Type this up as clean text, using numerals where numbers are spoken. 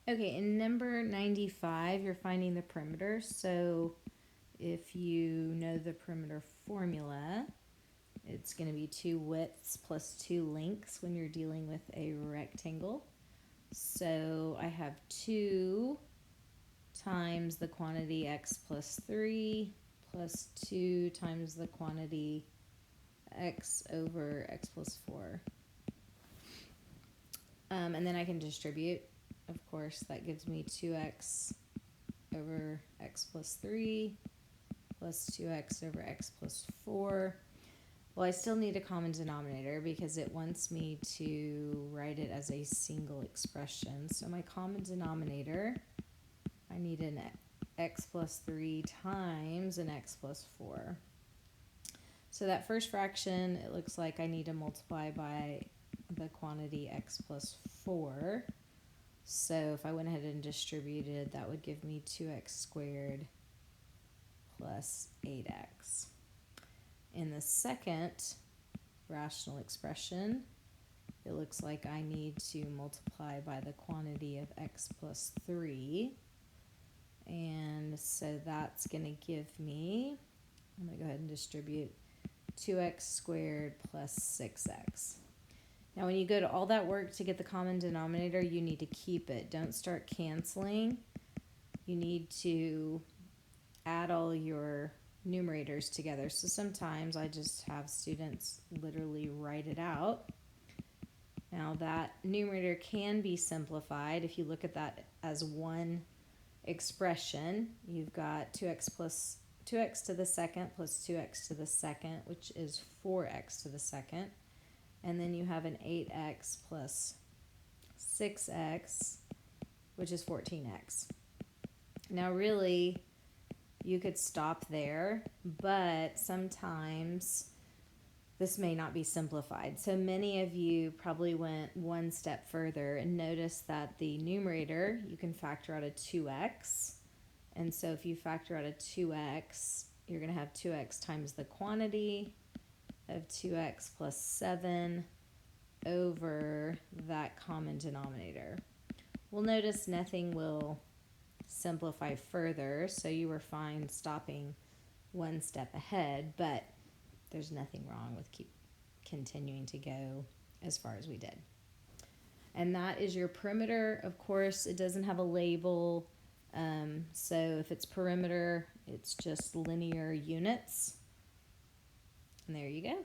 Okay, in number 95, you're finding the perimeter. So if you know the perimeter formula, it's going to be 2 widths plus 2 lengths when you're dealing with a rectangle. So I have 2 times the quantity x plus 3 plus 2 times the quantity x over x plus 4. And then I can distribute. Of course, that gives me 2x over x plus 3 plus 2x over x plus 4. Well, I still need a common denominator because it wants me to write it as a single expression. So my common denominator, I need an x plus 3 times an x plus 4. So that first fraction, it looks like I need to multiply by the quantity x plus 4. So if I went ahead and distributed, that would give me 2x squared plus 8x. In the second rational expression, it looks like I need to multiply by the quantity of x plus 3. And so that's going to give me, I'm going to go ahead and distribute 2x squared plus 6x. Now when you go to all that work to get the common denominator, you need to keep it. Don't start canceling. You need to add all your numerators together. So sometimes I just have students literally write it out. Now that numerator can be simplified. If you look at that as one expression, you've got 2x to the second plus 2x to the second, which is 4x to the second. And then you have an 8x plus 6x, which is 14x. Now really, you could stop there, but sometimes this may not be simplified. So many of you probably went one step further and noticed that the numerator, you can factor out a 2x. And so if you factor out a 2x, you're going to have 2x times the quantity of 2x plus 7 over that common denominator. We'll notice nothing will simplify further, so you were fine stopping one step ahead, but there's nothing wrong with keep continuing to go as far as we did. And that is your perimeter. Of course, it doesn't have a label, so if it's perimeter, it's just linear units. And there you go.